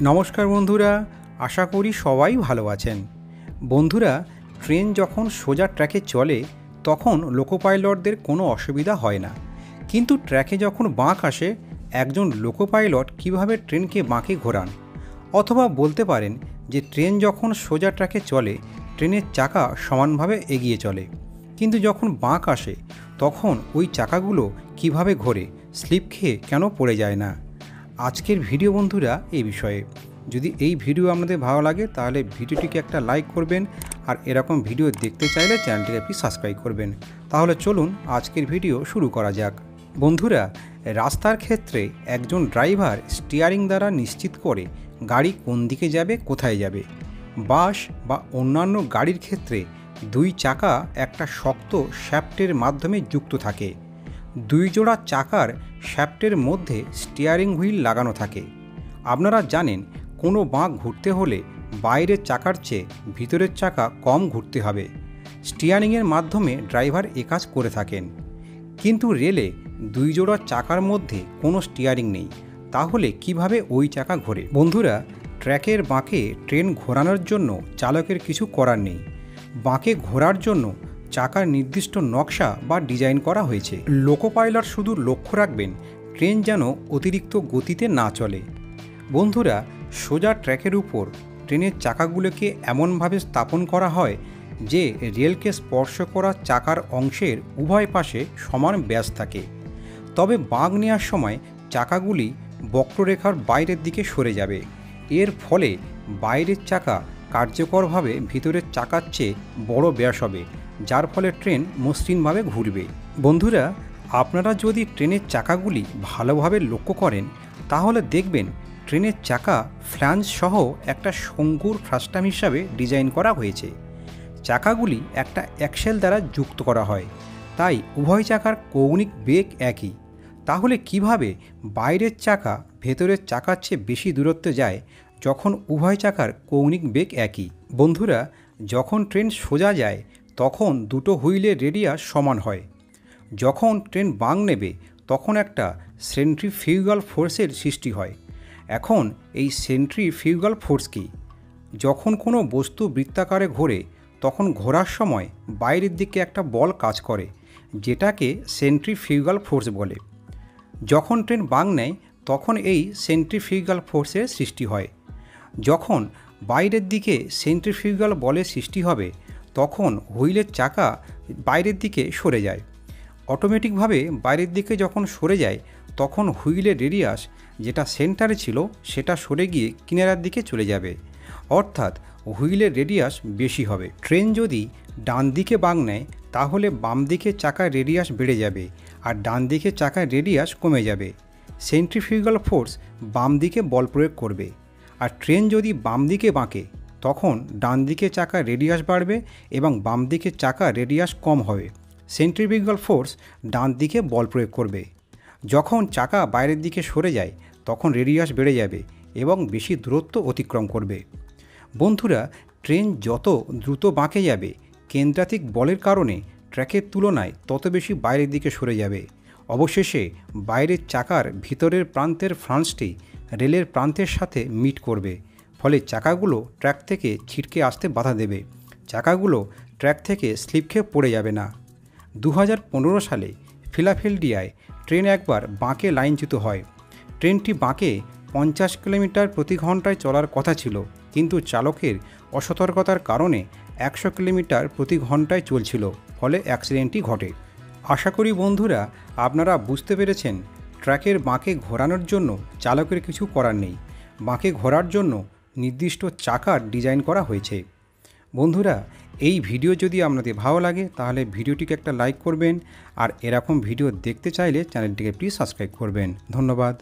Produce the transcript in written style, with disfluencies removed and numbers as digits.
নমস্কার বন্ধুরা, আশা করি সবাই ভালো আছেন। বন্ধুরা, ট্রেন যখন সোজা ট্র্যাকে চলে তখন লোকো পাইলটদের কোনো অসুবিধা হয় না, কিন্তু ট্র্যাকে যখন বাঁক আসে একজন লোকো পাইলট কীভাবে ট্রেনকে বাঁকে ঘোরান। অথবা বলতে পারেন যে ট্রেন যখন সোজা ট্র্যাকে চলে ট্রেনের চাকা সমানভাবে এগিয়ে চলে, কিন্তু যখন বাঁক আসে তখন ওই চাকাগুলো কিভাবে ঘোরে, স্লিপ খেয়ে কেন পড়ে যায় না। আজকের ভিডিও বন্ধুরা এই বিষয়ে। যদি এই ভিডিও আপনাদের ভালো লাগে তাহলে ভিডিওটিকে একটা লাইক করবেন, আর এরকম ভিডিও দেখতে চাইলে চ্যানেলটিকে প্লিজ সাবস্ক্রাইব করবেন। তাহলে চলুন আজকের ভিডিও শুরু করা যাক। বন্ধুরা, রাস্তার ক্ষেত্রে একজন ড্রাইভার স্টিয়ারিং দ্বারা নিশ্চিত করে গাড়ি কোন দিকে যাবে, কোথায় যাবে। বাস বা অন্যান্য গাড়ির ক্ষেত্রে দুই চাকা একটা শক্ত শ্যাফটের মাধ্যমে যুক্ত থাকে। দুই জোড়া চাকার শ্যাফটের মধ্যে স্টিয়ারিং হুইল লাগানো থাকে। আপনারা জানেন কোনো বাঁক ঘুরতে হলে বাইরের চাকার চেয়ে ভিতরের চাকা কম ঘুরতে হবে। স্টিয়ারিংয়ের মাধ্যমে ড্রাইভার কাজ করে থাকেন। কিন্তু রেলে দুই জোড়া চাকার মধ্যে কোনো স্টিয়ারিং নেই, তাহলে কিভাবে ওই চাকা ঘোরে। বন্ধুরা, ট্র্যাকের বাঁকে ট্রেন ঘোরানোর জন্য চালকের কিছু করার নেই। বাঁকে ঘোরার জন্য চাকার নির্দিষ্ট নকশা বা ডিজাইন করা হয়েছে। লোকো পাইলট শুধু লক্ষ্য রাখবেন ট্রেন যেন অতিরিক্ত গতিতে না চলে। বন্ধুরা, সোজা ট্র্যাকের উপর ট্রেনের চাকাগুলোকে এমনভাবে স্থাপন করা হয় যে রেলকে স্পর্শ করা চাকার অংশের উভয় পাশে সমান ব্যাস থাকে। তবে বাঁক নেওয়ার সময় চাকাগুলি বক্ররেখার বাইরের দিকে সরে যাবে। এর ফলে বাইরের চাকা কার্যকরভাবে ভিতরের চাকার চেয়ে বড় ব্যাস হবে, যার ফলে ট্রেন মসৃণভাবে ঘুরবে। বন্ধুরা, আপনারা যদি ট্রেনের চাকাগুলি ভালোভাবে লক্ষ্য করেন তাহলে দেখবেন ট্রেনের চাকা ফ্ল্যাঞ্জ সহ একটা শঙ্কুর ফ্রাস্টাম হিসাবে ডিজাইন করা হয়েছে। চাকাগুলি একটা অ্যাক্সেল দ্বারা যুক্ত করা হয়, তাই উভয় চাকার কৌণিক বেগ একই। তাহলে কিভাবে বাইরের চাকা ভেতরের চাকার চেয়ে বেশি দূরত্বে যায় যখন উভয় চাকার কৌণিক বেগ একই? বন্ধুরা, যখন ট্রেন সোজা যায় তখন দুটো হুইলের রেডিয়াস সমান হয়। যখন ট্রেন বাঁক নেবে তখন একটা সেন্ট্রিফিউগাল ফোর্সের সৃষ্টি হয়। এখন এই সেন্ট্রিফিউগাল ফোর্স কী? যখন কোনো বস্তু বৃত্তাকারে ঘোরে তখন ঘোরার সময় বাইরের দিকে একটা বল কাজ করে, যেটাকে সেন্ট্রিফিউগাল ফোর্স বলে। যখন ট্রেন বাঁক নেয় তখন এই সেন্ট্রিফিউগাল ফোর্সের সৃষ্টি হয়। যখন বাইরের দিকে সেন্ট্রিফিউগাল বলের সৃষ্টি হবে তখন হুইলের চাকা বাইরের দিকে সরে যায়। অটোমেটিকভাবে বাইরের দিকে যখন সরে যায় তখন হুইলের রেডিয়াস যেটা সেন্টারে ছিল সেটা সরে গিয়ে কিনারার দিকে চলে যাবে, অর্থাৎ হুইলের রেডিয়াস বেশি হবে। ট্রেন যদি ডান দিকে বাঁক নেয় তাহলে বাম দিকে চাকার রেডিয়াস বেড়ে যাবে আর ডান দিকে চাকার রেডিয়াস কমে যাবে। সেন্ট্রিফিউগাল ফোর্স বাম দিকে বল প্রয়োগ করবে। আর ট্রেন যদি বাম দিকে বাঁকে তখন ডান দিকে চাকার রেডিয়াস বাড়বে এবং বাম দিকে চাকার রেডিয়াস কম হবে। সেন্ট্রিফিউগাল ফোর্স ডান দিকে বল প্রয়োগ করবে। যখন চাকা বাইরের দিকে সরে যায় তখন রেডিয়াস বেড়ে যাবে এবং বেশি দূরত্ব অতিক্রম করবে। বন্ধুরা, ট্রেন যত দ্রুত বাঁকে যাবে কেন্দ্রাতিক বলের কারণে ট্র্যাকের তুলনায় তত বেশি বাইরের দিকে সরে যাবে। অবশেষে বাইরের চাকার ভিতরের প্রান্তের ফ্লাঞ্জটি রেলের প্রান্তের সাথে মিট করবে, ফলে চাকাগুলো ট্র্যাক থেকে ছিটকে আসতে বাধা দেবে। চাকাগুলো ট্র্যাক থেকে স্লিপ খেয়ে পড়ে যাবে না। 2015 সালে ফিলাডেলফিয়ায় ট্রেন একবার বাঁকে লাইনচ্যুত হয়। ট্রেনটি বাঁকে 50 কিলোমিটার প্রতি ঘন্টায় চলার কথা ছিল, কিন্তু চালকের অসতর্কতার কারণে 100 কিলোমিটার প্রতি ঘন্টায় চলছিল, ফলে অ্যাক্সিডেন্টটি ঘটে। আশা করি বন্ধুরা আপনারা বুঝতে পেরেছেন ট্র্যাকের বাঁকে ঘোরানোর জন্য চালকের কিছু করার নেই। বাঁকে ঘোরার জন্য নির্দিষ্ট চাকার ডিজাইন করা হয়েছে। বন্ধুরা, এই ভিডিও যদি আপনাদের ভালো লাগে তাহলে ভিডিওটিকে একটা লাইক করবেন, আর এরকম ভিডিও দেখতে চাইলে চ্যানেলটিকে প্লিজ সাবস্ক্রাইব করবেন। ধন্যবাদ।